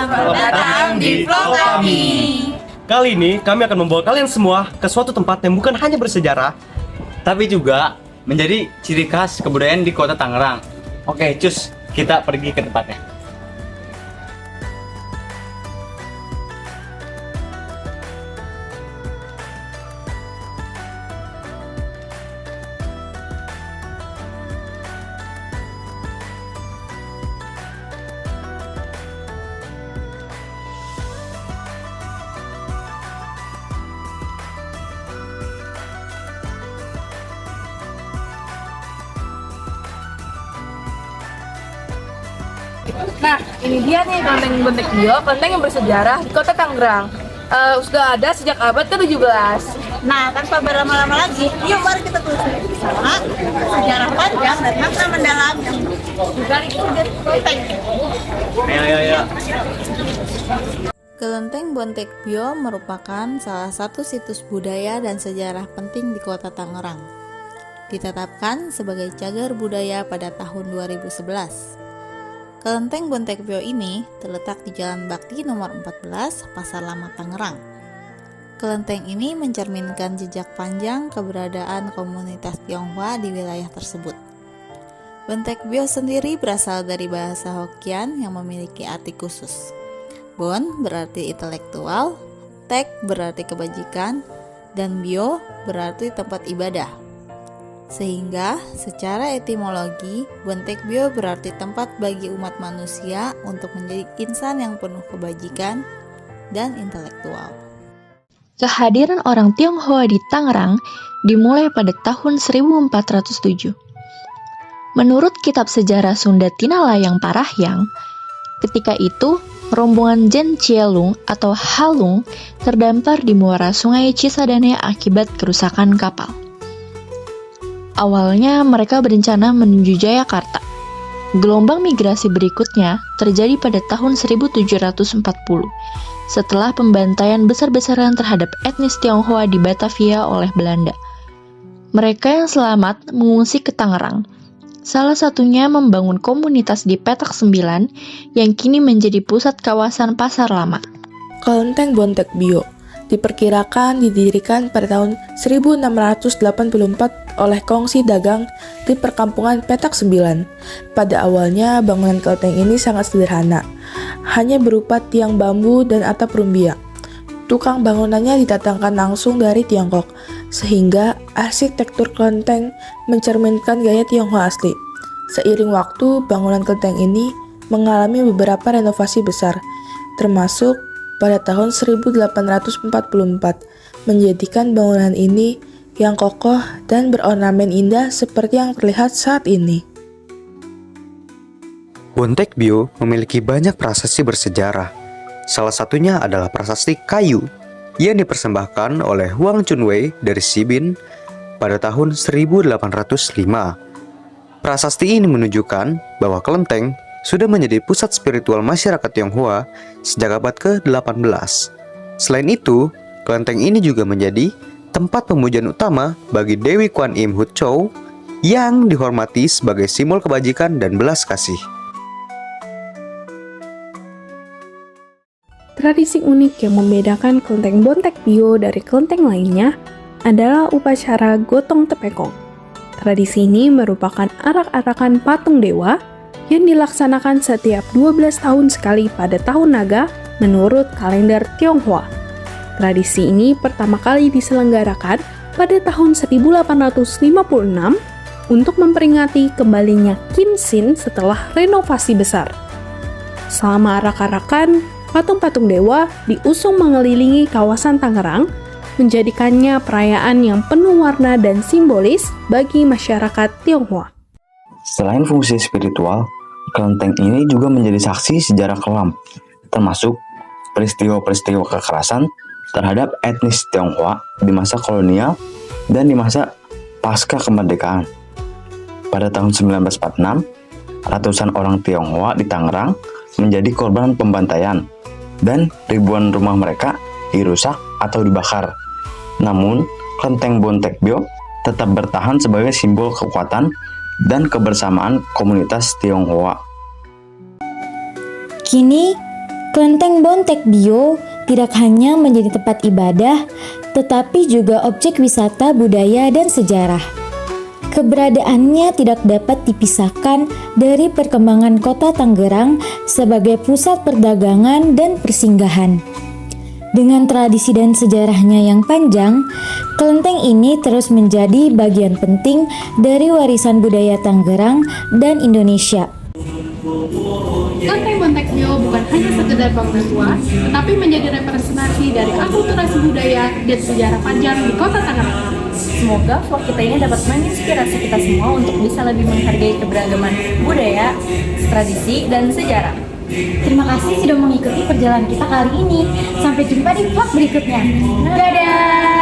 Selamat datang di vlog kami. Kali ini kami akan membawa kalian semua ke suatu tempat yang bukan hanya bersejarah, tapi juga menjadi ciri khas kebudayaan di kota Tangerang. Oke, cus, kita pergi ke tempatnya. Nah, ini dia nih kelenteng Bontek Bio, kelenteng yang bersejarah di kota Tangerang. Sudah ada sejak abad ke-17. Nah, tanpa berlama-lama lagi, yuk mari kita telusuri bersama sejarah panjang dan makna mendalam yang dibalik kelenteng. Ayo. Kelenteng Bontek Bio merupakan salah satu situs budaya dan sejarah penting di kota Tangerang. Ditetapkan sebagai cagar budaya pada tahun 2011. Kelenteng Bontek Bio ini terletak di Jalan Bakti nomor 14, Pasar Lama Tangerang. Kelenteng ini mencerminkan jejak panjang keberadaan komunitas Tionghoa di wilayah tersebut. Bontek Bio sendiri berasal dari bahasa Hokkien yang memiliki arti khusus. Bon berarti intelektual, Tek berarti kebajikan, dan Bio berarti tempat ibadah. Sehingga secara etimologi, Bontek Bio berarti tempat bagi umat manusia untuk menjadi insan yang penuh kebajikan dan intelektual. Kehadiran orang Tionghoa di Tangerang dimulai pada tahun 1407. Menurut kitab sejarah Sunda Tinalayang Parahyang, ketika itu rombongan Jen Cielung atau Halung terdampar di muara sungai Cisadane akibat kerusakan kapal. Awalnya mereka berencana menuju Jayakarta. Gelombang migrasi berikutnya terjadi pada tahun 1740 setelah pembantaian besar-besaran terhadap etnis Tionghoa di Batavia oleh Belanda. Mereka yang selamat mengungsi ke Tangerang. Salah satunya membangun komunitas di Petak 9 yang kini menjadi pusat kawasan Pasar Lama. Kelenteng Bontek Bio diperkirakan didirikan pada tahun 1684 oleh kongsi dagang di perkampungan Petak 9. Pada awalnya bangunan kelenteng ini sangat sederhana, hanya berupa tiang bambu dan atap rumbia. Tukang bangunannya didatangkan langsung dari Tiongkok, sehingga arsitektur kelenteng mencerminkan gaya Tionghoa asli. Seiring waktu, bangunan kelenteng ini mengalami beberapa renovasi besar, termasuk pada tahun 1844, menjadikan bangunan ini yang kokoh dan berornamen indah seperti yang terlihat saat ini. Bontek Bio memiliki banyak prasasti bersejarah. Salah satunya adalah prasasti kayu yang dipersembahkan oleh Huang Chunwei dari Sibin pada tahun 1805. Prasasti ini menunjukkan bahwa kelenteng sudah menjadi pusat spiritual masyarakat Tionghoa sejak abad ke-18. Selain itu, kelenteng ini juga menjadi tempat pemujaan utama bagi Dewi Kwan Im Hut Chow yang dihormati sebagai simbol kebajikan dan belas kasih. Tradisi unik yang membedakan kelenteng Bontek Bio dari kelenteng lainnya adalah upacara Gotong Tepekong. Tradisi ini merupakan arak-arakan patung dewa yang dilaksanakan setiap 12 tahun sekali pada tahun naga menurut kalender Tionghoa. Tradisi ini pertama kali diselenggarakan pada tahun 1856 untuk memperingati kembalinya Kim Sin setelah renovasi besar. Selama arak-arakan, patung-patung dewa diusung mengelilingi kawasan Tangerang, menjadikannya perayaan yang penuh warna dan simbolis bagi masyarakat Tionghoa. Selain fungsi spiritual, kelenteng ini juga menjadi saksi sejarah kelam, termasuk peristiwa-peristiwa kekerasan terhadap etnis Tionghoa di masa kolonial dan di masa pasca kemerdekaan. Pada tahun 1946, ratusan orang Tionghoa di Tangerang menjadi korban pembantaian dan ribuan rumah mereka dirusak atau dibakar. Namun, kelenteng Bontek Bio tetap bertahan sebagai simbol kekuatan dan kebersamaan komunitas Tionghoa. Kini, Kelenteng Bontek Bio tidak hanya menjadi tempat ibadah, tetapi juga objek wisata budaya dan sejarah. Keberadaannya tidak dapat dipisahkan dari perkembangan kota Tangerang sebagai pusat perdagangan dan persinggahan. Dengan tradisi dan sejarahnya yang panjang, kelenteng ini terus menjadi bagian penting dari warisan budaya Tangerang dan Indonesia. Kelenteng Bontek Bio bukan hanya sekedar bangunan tua, tetapi menjadi representasi dari akulturasi budaya dan sejarah panjang di kota Tangerang. Semoga vlog kita ini dapat menginspirasi kita semua untuk bisa lebih menghargai keberagaman budaya, tradisi, dan sejarah. Terima kasih sudah mengikuti perjalanan kita kali ini. Sampai jumpa di vlog berikutnya. Dadah!